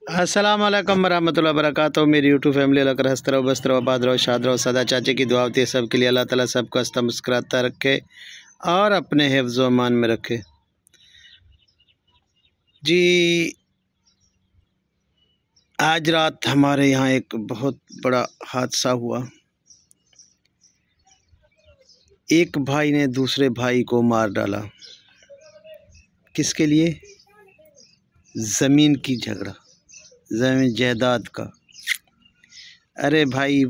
अस्सलाम वालेकुम वरहमतुल्लाहि वबरकातुहू। मेरी यूट्यूब फैमिली अल्लाह कर हंसते रहो, बसते रहो, आबाद रहो, शाद रहो। सदा चाचे की दुआ होती है सबके लिए। अल्लाह ताला सबको हंसता मुस्कुराता रखे और अपने हिफ्ज़ व अमान में रखे। जी, आज रात हमारे यहाँ एक बहुत बड़ा हादसा हुआ। एक भाई ने दूसरे भाई को मार डाला। किसके लिए? ज़मीन की झगड़ा, ज़मीन जायदाद का। अरे भाई,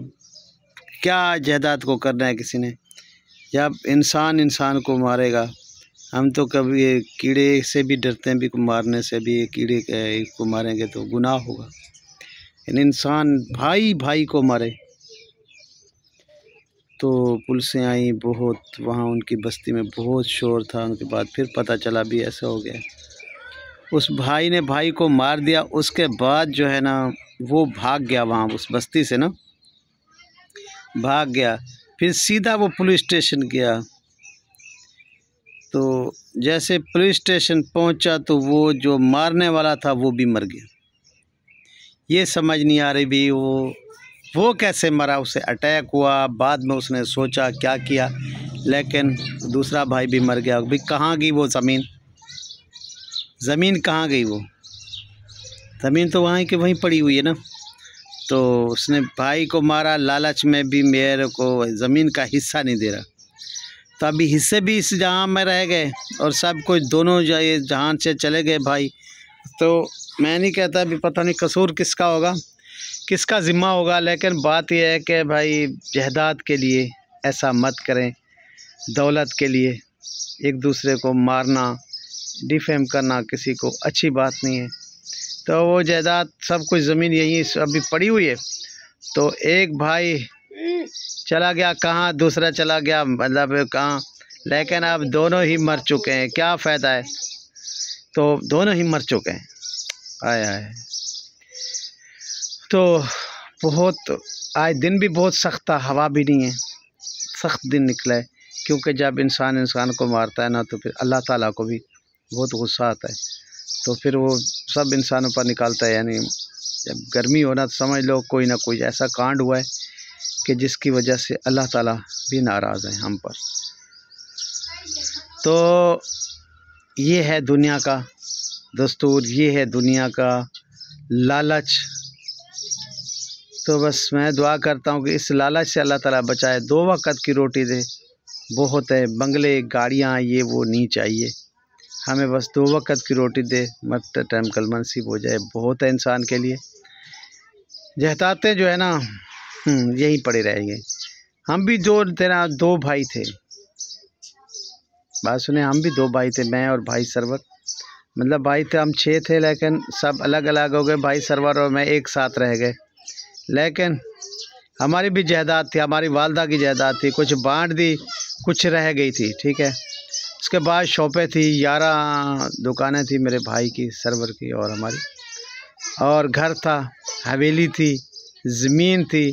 क्या जायदाद को करना है किसी ने? जब इंसान इंसान को मारेगा, हम तो कभी कीड़े से भी डरते हैं, भी मारने से भी। कीड़े को मारेंगे तो गुनाह होगा, इन इंसान भाई भाई को मारे। तो पुलिसें आई बहुत, वहाँ उनकी बस्ती में बहुत शोर था। उनके बाद फिर पता चला भी ऐसा हो गया। उस भाई ने भाई को मार दिया। उसके बाद जो है ना, वो भाग गया वहाँ, उस बस्ती से ना भाग गया। फिर सीधा वो पुलिस स्टेशन गया। तो जैसे पुलिस स्टेशन पहुंचा तो वो जो मारने वाला था वो भी मर गया। ये समझ नहीं आ रही भी वो कैसे मरा। उसे अटैक हुआ, बाद में उसने सोचा क्या किया, लेकिन दूसरा भाई भी मर गया। भाई कहाँ गई वो ज़मीन? ज़मीन कहाँ गई? वो ज़मीन तो वहाँ की वहीं पड़ी हुई है ना। तो उसने भाई को मारा लालच में भी, मेरे को ज़मीन का हिस्सा नहीं दे रहा। तो अभी हिस्से भी इस जहां में रह गए और सब कुछ, दोनों जहान से चले गए भाई। तो मैं नहीं कहता भी पता नहीं कसूर किसका होगा, किसका ज़िम्मा होगा, लेकिन बात यह है कि भाई जायदाद के लिए ऐसा मत करें। दौलत के लिए एक दूसरे को मारना, डिफेम करना किसी को अच्छी बात नहीं है। तो वो जायदाद सब कुछ ज़मीन यहीं अभी पड़ी हुई है। तो एक भाई चला गया कहाँ, दूसरा चला गया मतलब कहाँ, लेकिन अब दोनों ही मर चुके हैं। क्या फ़ायदा है? तो दोनों ही मर चुके हैं। आए आए तो बहुत, आज दिन भी बहुत सख्त था, हवा भी नहीं है, सख्त दिन निकला है। क्योंकि जब इंसान इंसान को मारता है ना, तो फिर अल्लाह ताला को भी बहुत गुस्सा आता है। तो फिर वो सब इंसानों पर निकालता है। यानी जब गर्मी हो ना, तो समझ लो कोई ना कोई ऐसा कांड हुआ है कि जिसकी वजह से अल्लाह ताला भी नाराज़ है हम पर। तो ये है दुनिया का दस्तूर, ये है दुनिया का लालच। तो बस मैं दुआ करता हूँ कि इस लालच से अल्लाह ताला बचाए, 2 वक़्त की रोटी दे। बहुत है, बंगले गाड़ियाँ ये वो नहीं चाहिए हमें, बस 2 वक़्त की रोटी दे, मरते टाइम कलमा नसीब हो जाए, बहुत है इंसान के लिए। जहताते जो है ना, यहीं पड़े रहेंगे। हम भी दो भाई थे, बात सुने, हम भी 2 भाई थे, मैं और भाई सरवर। मतलब भाई थे हम 6 थे, लेकिन सब अलग अलग हो गए। भाई सरवर और मैं एक साथ रह गए। लेकिन हमारी भी जायदाद थी, हमारी वालदा की जायदाद थी, कुछ बांट दी, कुछ रह गई थी, ठीक है। उसके बाद शॉपें थी, 11 दुकानें थी मेरे भाई की, सरवर की और हमारी, और घर था, हवेली थी, ज़मीन थी।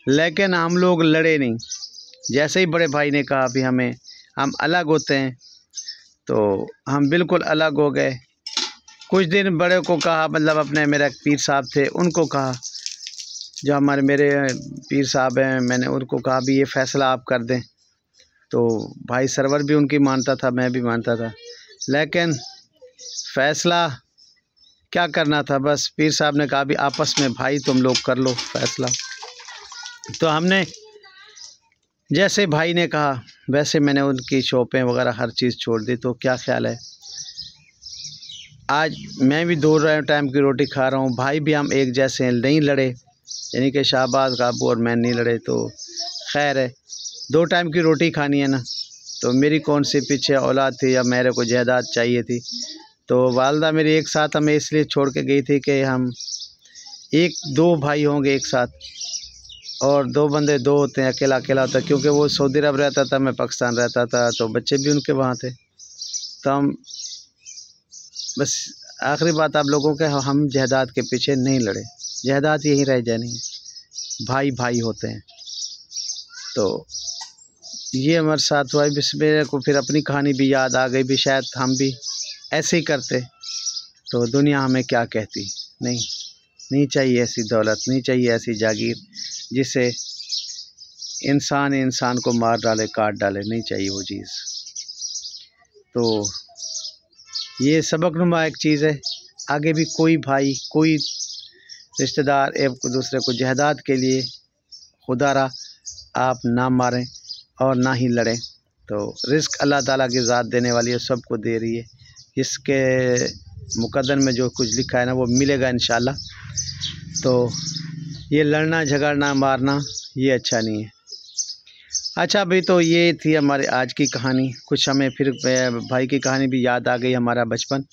लेकिन हम लोग लड़े नहीं। जैसे ही बड़े भाई ने कहा भी हम अलग होते हैं, तो हम बिल्कुल अलग हो गए। कुछ दिन बड़े को कहा, मतलब अपने मेरे पीर साहब थे, उनको कहा, जो मेरे पीर साहब हैं, मैंने उनको कहा भी ये फ़ैसला आप कर दें। तो भाई सरवर भी उनकी मानता था, मैं भी मानता था, लेकिन फ़ैसला क्या करना था, बस पीर साहब ने कहा भी आपस में भाई तुम लोग कर लो फ़ैसला। तो हमने जैसे भाई ने कहा वैसे मैंने उनकी शॉपें वगैरह हर चीज़ छोड़ दी। तो क्या ख्याल है, आज मैं भी 2 टाइम की रोटी खा रहा हूँ, भाई भी हम एक जैसे हैं, नहीं लड़े। यानी कि शाहबाज काबू और मैं नहीं लड़े, तो खैर है, 2 टाइम की रोटी खानी है ना। तो मेरी कौन सी पीछे औलाद थी या मेरे को जायदाद चाहिए थी। तो वालदा मेरी एक साथ हमें इसलिए छोड़ के गई थी कि हम 2 भाई होंगे एक साथ, और 2 बंदे 2 होते हैं, अकेला अकेला होता है। क्योंकि वो सऊदी अरब रहता था, मैं पाकिस्तान रहता था, तो बच्चे भी उनके वहाँ थे। तो हम बस आखिरी बात आप लोगों के, हम जायदाद के पीछे नहीं लड़े, जायदाद यहीं रह जानी है, भाई भाई होते हैं। तो ये हमारे साथ हुआ। बस मेरे को फिर अपनी कहानी भी याद आ गई भी, शायद हम भी ऐसे ही करते तो दुनिया हमें क्या कहती। नहीं, नहीं चाहिए ऐसी दौलत, नहीं चाहिए ऐसी जागीर जिससे इंसान को मार डाले, काट डाले, नहीं चाहिए वो चीज़। तो ये सबकनुमा एक चीज़ है। आगे भी कोई भाई, कोई रिश्तेदार एक दूसरे को जहदाद के लिए खुदारा आप ना मारें और ना ही लड़ें। तो रिस्क अल्लाह ताला की ज़ात देने वाली है, सबको दे रही है। जिसके मुकद्दर में जो कुछ लिखा है ना वो मिलेगा इंशाल्लाह। तो ये लड़ना झगड़ना मारना ये अच्छा नहीं है। अच्छा भाई, तो ये थी हमारे आज की कहानी। कुछ हमें फिर भाई की कहानी भी याद आ गई, हमारा बचपन।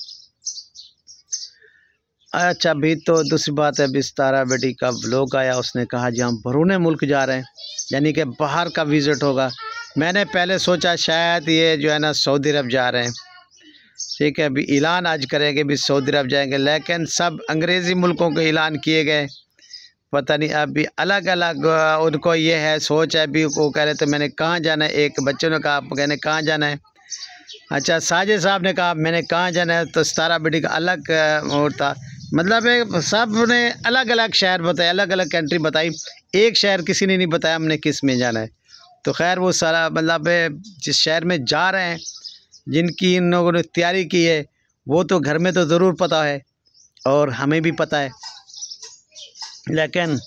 अच्छा भाई, तो दूसरी बात है, बिस्तारा बेटी का व्लॉग आया, उसने कहा जी हम बरूने मुल्क जा रहे हैं, यानी कि बाहर का विज़िट होगा। मैंने पहले सोचा शायद ये जो है ना सऊदी अरब जा रहे हैं, ठीक है। अभी ऐलान आज करेंगे भी सऊदी अरब जाएंगे, लेकिन सब अंग्रेज़ी मुल्कों के ऐलान किए गए। पता नहीं अभी अलग अलग उनको ये है सोच है। अभी वो कह रहे थे मैंने कहाँ जाना है, एक बच्चों ने कहा कहने कहाँ जाना है। अच्छा, साजिद साहब ने कहा मैंने कहाँ जाना है, तो सितारा बेटी का अलग और था। मतलब सब ने अलग अलग शहर बताए, अलग अलग कंट्री बताई, एक शहर किसी ने नहीं बताया हमने किस में जाना है। तो खैर वो सारा मतलब जिस शहर में जा रहे हैं, जिनकी इन लोगों ने तैयारी की है, वो तो घर में तो ज़रूर पता है और हमें भी पता है, लेकिन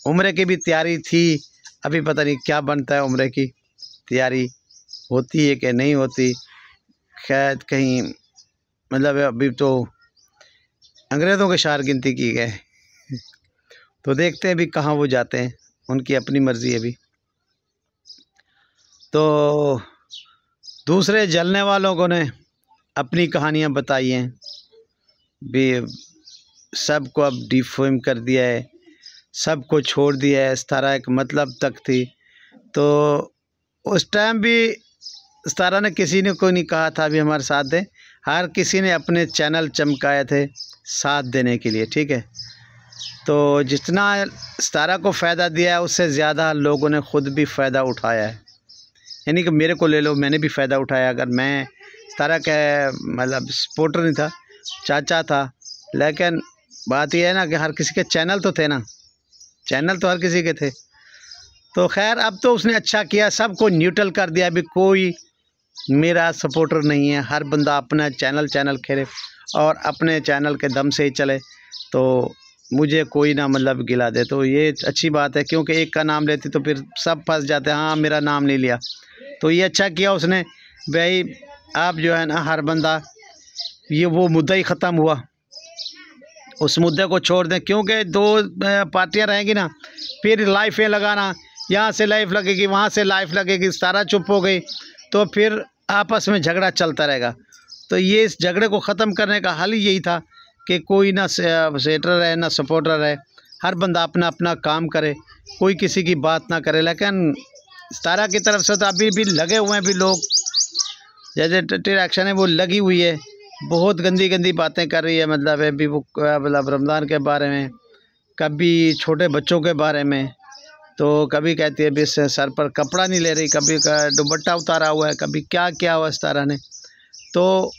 उम्रे की भी तैयारी थी। अभी पता नहीं क्या बनता है, उम्रे की तैयारी होती है कि नहीं होती। खैर कहीं मतलब अभी तो अंग्रेज़ों के शार गिनती की गए। तो देखते हैं अभी कहाँ वो जाते हैं, उनकी अपनी मर्ज़ी है अभी। तो दूसरे जलने वालों को ने अपनी कहानियाँ बताई हैं भी, सबको अब डिफेम कर दिया है, सबको छोड़ दिया है। इस तरह एक मतलब तक थी, तो उस टाइम भी इस तरह ने किसी ने कोई नहीं कहा था भी हमारे साथ दें। हर किसी ने अपने चैनल चमकाए थे साथ देने के लिए, ठीक है। तो जितना सितारा को फ़ायदा दिया है उससे ज़्यादा लोगों ने ख़ुद भी फ़ायदा उठाया है। यानी कि मेरे को ले लो, मैंने भी फ़ायदा उठाया। अगर मैं सितारा का मतलब सपोर्टर नहीं था, चाचा था, लेकिन बात यह है ना कि हर किसी के चैनल तो थे ना, चैनल तो हर किसी के थे। तो खैर अब तो उसने अच्छा किया, सबको न्यूट्रल कर दिया। अभी कोई मेरा सपोर्टर नहीं है, हर बंदा अपना चैनल खेले और अपने चैनल के दम से ही चले। तो मुझे कोई ना मतलब गिला दे, तो ये अच्छी बात है, क्योंकि एक का नाम लेती तो फिर सब फंस जाते हैं, हाँ मेरा नाम नहीं लिया। तो ये अच्छा किया उसने भाई। आप जो है ना हर बंदा, ये वो मुद्दा ही ख़त्म हुआ, उस मुद्दे को छोड़ दें, क्योंकि दो पार्टियां रहेंगी ना, फिर लाइफें लगाना, यहाँ से लाइफ लगेगी वहाँ से लाइफ लगेगी, सारा चुप हो गई तो फिर आपस में झगड़ा चलता रहेगा। तो ये इस झगड़े को ख़त्म करने का हल यही था कि कोई ना सेटर है ना सपोर्टर है, हर बंदा अपना अपना काम करे, कोई किसी की बात ना करे। लेकिन सितारा की तरफ से तो अभी भी लगे हुए हैं भी लोग, जैसे डायरेक्शन है वो लगी हुई है, बहुत गंदी गंदी बातें कर रही है। मतलब है भी वो मतलब रमज़ान के बारे में, कभी छोटे बच्चों के बारे में, तो कभी कहती है भी सर पर कपड़ा नहीं ले रही, कभी दुपट्टा उतारा हुआ है, कभी क्या क्या हुआ सितारा ने। तो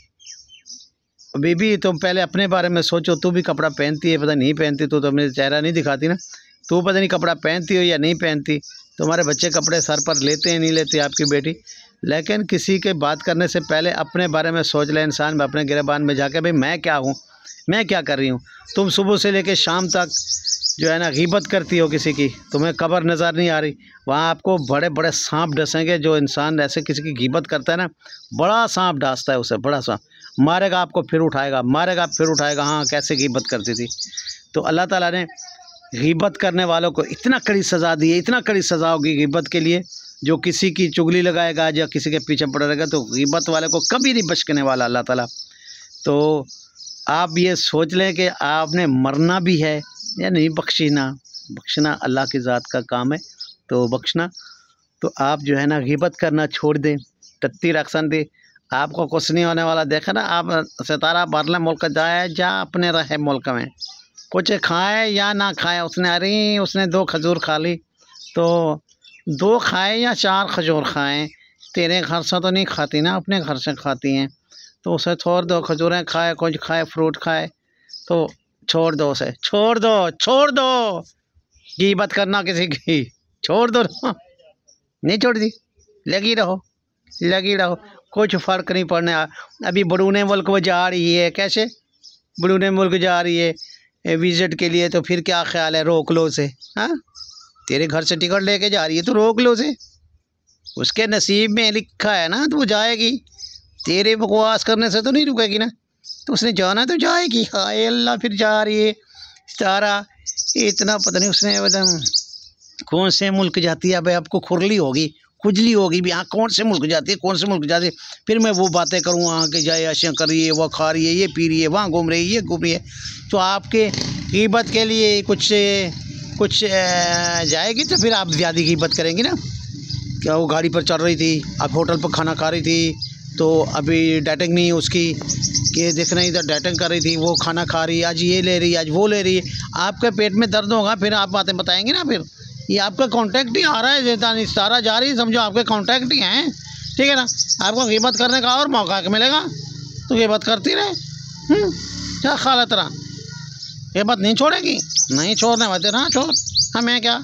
बीबी तुम पहले अपने बारे में सोचो, तू भी कपड़ा पहनती है, पता नहीं पहनती, तो अपने चेहरा नहीं दिखाती ना, तू पता नहीं कपड़ा पहनती हो या नहीं पहनती। तुम्हारे बच्चे कपड़े सर पर लेते हैं नहीं लेते आपकी बेटी। लेकिन किसी के बात करने से पहले अपने बारे में सोच ले इंसान, अपने गिरबान में जाके भाई मैं क्या हूँ, मैं क्या कर रही हूँ। तुम सुबह से लेकर शाम तक जो है ना गीबत करती हो किसी की, तुम्हें कब्र नज़र नहीं आ रही, वहाँ आपको बड़े बड़े सांप डसेंगे। जो इंसान ऐसे किसी की गीबत करता है ना, बड़ा सांप डांसता है उसे, बड़ा सांप मारेगा आपको फिर उठाएगा, मारेगा फिर उठाएगा। हाँ कैसे गीबत करती थी। तो अल्लाह ताला ने गीबत करने वालों को इतना कड़ी सज़ा दी है, इतना कड़ी सज़ा होगी गीबत के लिए। जो किसी की चुगली लगाएगा या किसी के पीछे पड़ा रहेगा, तो गीबत वाले को कभी नहीं बचने वाला अल्लाह ताला। तो आप ये सोच लें कि आपने मरना भी है या नहीं, बख्शना अल्लाह की ज़ात का काम है, तो बख्शना। तो आप जो है ना गीबत करना छोड़ दें, तत्ती रखसन दे, आपको कुछ नहीं होने वाला। देखा ना आप सितारा बारले मुल्क जाए जा अपने रहे मुल्क में, कुछ खाए या ना खाए, उसने 2 खजूर खा ली, तो 2 खाए या 4 खजूर खाएँ, तेरे घर से तो नहीं खाती ना, अपने घर से खाती हैं। तो उसे थोड़ 2 खजूरें खाए, कुछ खाए, फ्रूट खाए, तो छोड़ दो उसे, छोड़ दो, छोड़ दो, गीबत करना किसी की छोड़ दो ना। नहीं छोड़ती, लगी रहो, लगी रहो, कुछ फ़र्क नहीं पड़ने। अभी बरूने मुल्क वो जा रही है, कैसे बरूने मुल्क जा रही है विज़िट के लिए, तो फिर क्या ख्याल है, रोक लो उसे। हाँ, तेरे घर से टिकट लेके जा रही है तो रोक लो उसे, उसके नसीब में लिखा है ना तो वो जाएगी, तेरे बकवास करने से तो नहीं रुकेगी ना, तो उसने जाना तो जाएगी। हाय अल्लाह, फिर जा रही है सारा, इतना पता नहीं उसने एकदम कौन से मुल्क जाती है। अब आपको खुरली होगी, खुजली होगी भी, हाँ कौन से मुल्क जाती है, कौन से मुल्क जाती है। फिर मैं वो बातें करूँ वहाँ के, जाए ऐसे कर रही है, वो खा रही है, ये पी रही है, वहाँ घूम रही है, ये घूम रही है, तो आपके ग़ीबत के लिए कुछ जाएगी तो फिर आप ज़्यादा ग़ीबत करेंगी ना। क्या वो गाड़ी पर चल रही थी, अब होटल पर खाना खा रही थी, तो अभी डाइटिंग नहीं है उसकी, कि देखना इधर डाइटिंग कर रही थी, वो खाना खा रही है, आज ये ले रही है, आज वो ले रही है, आपके पेट में दर्द होगा, फिर आप बातें बताएंगे ना। फिर ये आपका कॉन्टैक्ट ही आ रहा है, सारा जा रही है, समझो आपके कॉन्टैक्ट ही हैं, ठीक है ना। आपको ग़ीबत करने का और मौका मिलेगा तो ग़ीबत करती रहे। क्या ख्याल तेरा, ग़ीबत नहीं छोड़ेगी? नहीं छोड़ने वाले ना, छोड़, हमें क्या,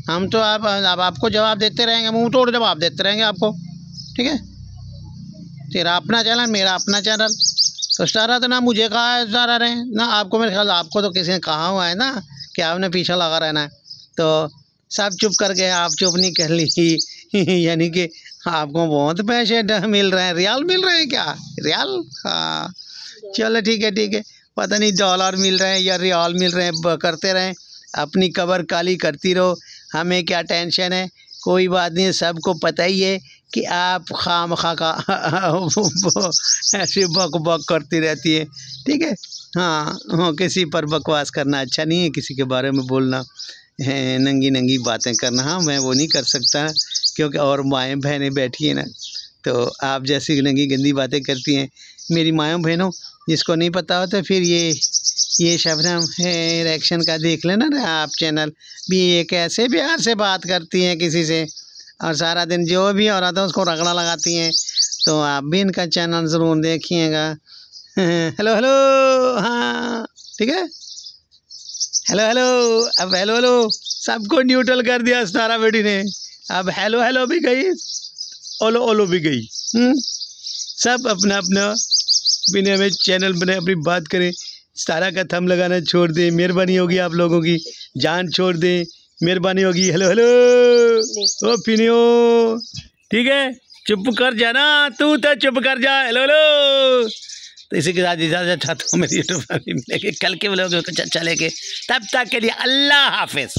हम तो अब आपको जवाब देते रहेंगे, मुंह तोड़ जवाब देते रहेंगे आपको, ठीक है। तेरा अपना चैनल, मेरा अपना चैनल, तो स्टारा तो ना मुझे कहा है स्टारा रहे ना आपको, मेरे ख्याल आपको तो किसी ने कहा हुआ है ना कि आपने पीछे लगा रहना है, तो सब चुप कर गए, आप चुप नहीं कर ली। यानी कि आपको बहुत पैसे मिल रहे हैं, रियाल मिल रहे हैं क्या, रियाल? हाँ चलो ठीक है, ठीक है, पता नहीं डॉलर मिल रहे हैं या रियाल मिल रहे हैं, करते रहें, अपनी कबर काली करती रहो, हमें क्या टेंशन है, कोई बात नहीं, सबको पता ही है कि आप खामखा का ऐसे बक बक करती रहती है, ठीक है। हाँ, किसी पर बकवास करना अच्छा नहीं है, किसी के बारे में बोलना है, नंगी नंगी बातें करना, हाँ मैं वो नहीं कर सकता, क्योंकि और माएँ बहनें बैठी हैं ना, तो आप जैसी नंगी गंदी बातें करती हैं मेरी माएँ बहनों, जिसको नहीं पता हो तो फिर ये शबनम है रिएक्शन का देख लेना ना आप चैनल भी, ये कैसे प्यार से बात करती हैं किसी से, और सारा दिन जो भी हो रहा था उसको रगड़ा लगाती हैं, तो आप भी इनका चैनल ज़रूर देखिएगा। हेलो हेलो, हाँ ठीक है, हेलो हेलो, अब हेलो हेलो सबको न्यूट्रल कर दिया स्टारा बेटी ने, अब हेलो हेलो भी गई, ओलो ओलो भी गई। सब अपना अपना बिना में चैनल बनाए अपनी बात करें, स्टारा का थंब लगाना छोड़ दें, मेहरबानी होगी आप लोगों की, जान छोड़ दें, मेहरबानी होगी। हेलो हेलो ओ पिनियो, ठीक है, चुप कर जाना, तू तो चुप कर जा, हेलो हेलो। तो इसी के साथ इजाज़त चाहता हूँ, मेरी यूट्यूब फैमिली मिलेगी कल के व्लॉग में कुछ अच्छा लेके, तब तक के लिए अल्लाह हाफिज़।